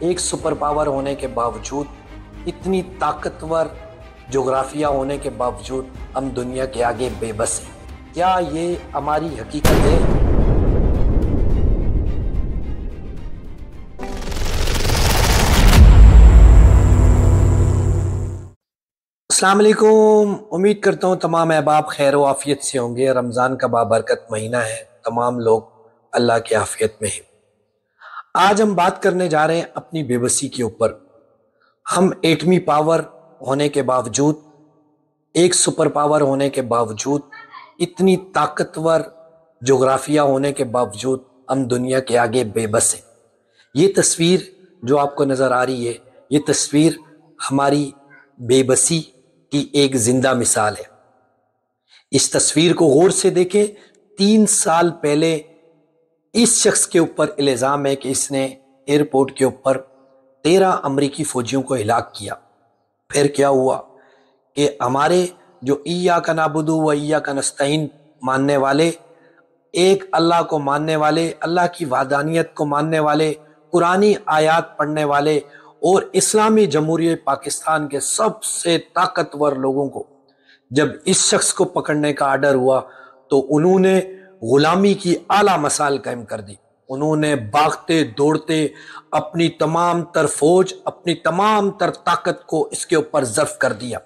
एक super power होने के बावजूद, इतनी ताकतवर जोग्राफिया होने के बावजूद हम दुनिया के आगे बेबस हैं। क्या ये हमारी हकीकत है? अस्सलाम वालेकुम। उम्मीद करता हूँ तमाम अहबाब खैर व आफियत से होंगे। रमज़ान का बाबरकत महीना है, तमाम लोग अल्लाह की आफियत में हैं। आज हम बात करने जा रहे हैं अपनी बेबसी के ऊपर। हम एटमी पावर होने के बावजूद, एक सुपर पावर होने के बावजूद, इतनी ताकतवर जोग्राफिया होने के बावजूद हम दुनिया के आगे बेबस हैं। ये तस्वीर जो आपको नज़र आ रही है, ये तस्वीर हमारी बेबसी की एक जिंदा मिसाल है। इस तस्वीर को गौर से देखें। 3 साल पहले इस शख्स के ऊपर इल्ज़ाम है कि इसने एयरपोर्ट के ऊपर 13 अमरीकी फौजियों को हिलाक किया। फिर क्या हुआ कि हमारे जो इय्याका नअबुदु व इय्याका नस्तईन मानने वाले, एक अल्लाह को मानने वाले, अल्लाह की वहदानियत को मानने वाले, कुरानी आयात पढ़ने वाले और इस्लामी जमहूरियत पाकिस्तान के सबसे ताकतवर लोगों को जब इस शख्स को पकड़ने का आर्डर हुआ तो उन्होंने गुलामी की आला मसाल कायम कर दी। उन्होंने भागते दौड़ते अपनी तमाम तर फौज, अपनी तमाम तर ताकत को इसके ऊपर ज़र्फ कर दिया।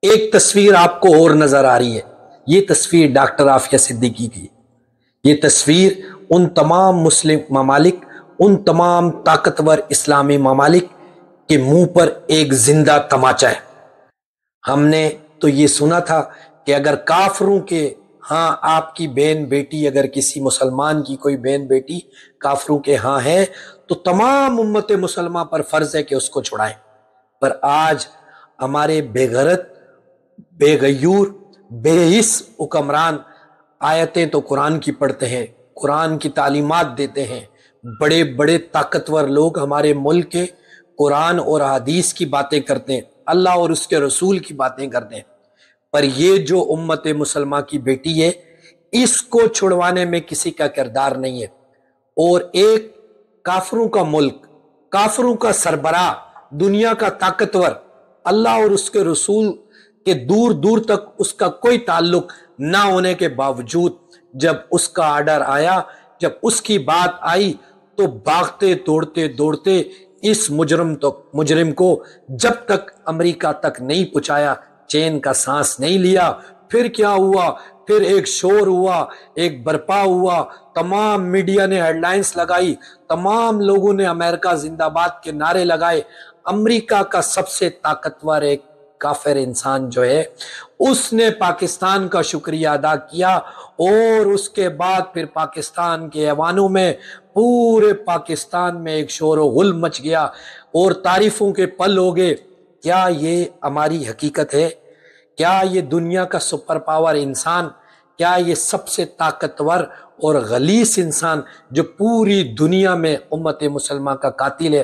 एक तस्वीर आपको और नजर आ रही है, ये तस्वीर डॉक्टर आफिया सिद्दीकी की। ये तस्वीर उन तमाम मुस्लिम ममालिक, उन तमाम ताकतवर इस्लामी ममालिक के मुंह पर एक जिंदा तमाचा है। हमने तो ये सुना था कि अगर काफरों के, हाँ, आपकी बहन बेटी, अगर किसी मुसलमान की कोई बहन बेटी काफरों के हाँ है तो तमाम उम्मत मुसलमान पर फर्ज है कि उसको छुड़ाएं। पर आज हमारे बेगरत, बेगयूर, बेहिस हुक्मरान आयतें तो कुरान की पढ़ते हैं, कुरान की तालीमात देते हैं। बड़े बड़े ताकतवर लोग हमारे मुल्क के कुरान और हदीस की बातें करते हैं, अल्लाह और उसके रसूल की बातें करते हैं। पर ये जो उम्मत मुसलमान की बेटी है, इसको छुड़वाने में किसी का किरदार नहीं है। और एक काफरों का मुल्क, काफरों का सरबराह, दुनिया का ताकतवर, अल्लाह और उसके रसूल के दूर दूर तक उसका कोई ताल्लुक ना होने के बावजूद जब उसका आर्डर आया, जब उसकी बात आई तो भागते दौड़ते दौड़ते इस मुजरिम को जब तक अमेरिका तक नहीं पहुंचाया, चैन का सांस नहीं लिया। फिर क्या हुआ? फिर एक शोर हुआ, एक बर्पा हुआ, तमाम मीडिया ने हेडलाइंस लगाई, तमाम लोगों ने अमेरिका जिंदाबाद के नारे लगाए। अमेरिका का सबसे ताकतवर एक काफिर इंसान जो है, उसने पाकिस्तान का शुक्रिया अदा किया और उसके बाद फिर पाकिस्तान के ऐवानों में, पूरे पाकिस्तान में एक शोर व गुल मच गया और तारीफों के पल हो गए। क्या ये हमारी हकीकत है? क्या ये दुनिया का सुपर पावर इंसान, क्या ये सबसे ताकतवर और गलीस इंसान जो पूरी दुनिया में उम्मत मुसलमान का कातिल है,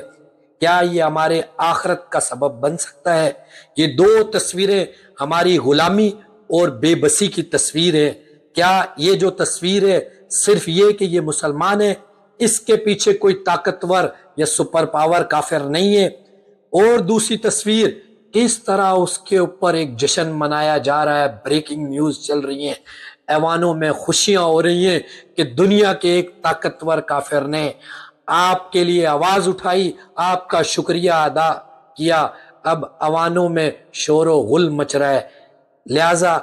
क्या ये हमारे आखिरत का सबब बन सकता है? ये 2 तस्वीरें हमारी गुलामी और बेबसी की तस्वीर है। क्या ये जो तस्वीर है सिर्फ ये कि ये मुसलमान है, इसके पीछे कोई ताकतवर या सुपर पावर काफिर नहीं है? और दूसरी तस्वीर, किस तरह उसके ऊपर एक जश्न मनाया जा रहा है, ब्रेकिंग न्यूज चल रही है, ऐवानों में खुशियां हो रही हैं कि दुनिया के एक ताकतवर काफिर ने आपके लिए आवाज उठाई, आपका शुक्रिया अदा किया। अब अवानों में शोरो गुल मच रहा है। लिहाजा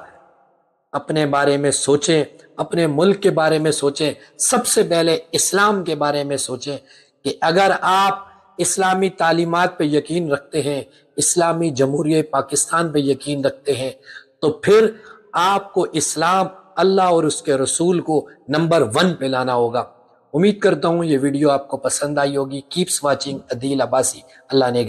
अपने बारे में सोचें, अपने मुल्क के बारे में सोचें, सबसे पहले इस्लाम के बारे में सोचें कि अगर आप इस्लामी तालीमात पे यकीन रखते हैं, इस्लामी जमहूरियत पाकिस्तान पे यकीन रखते हैं, तो फिर आपको इस्लाम, अल्लाह और उसके रसूल को नंबर 1 पे लाना होगा। उम्मीद करता हूँ ये वीडियो आपको पसंद आई होगी। Keeps watching Adeel Abbasi. अल्लाह ने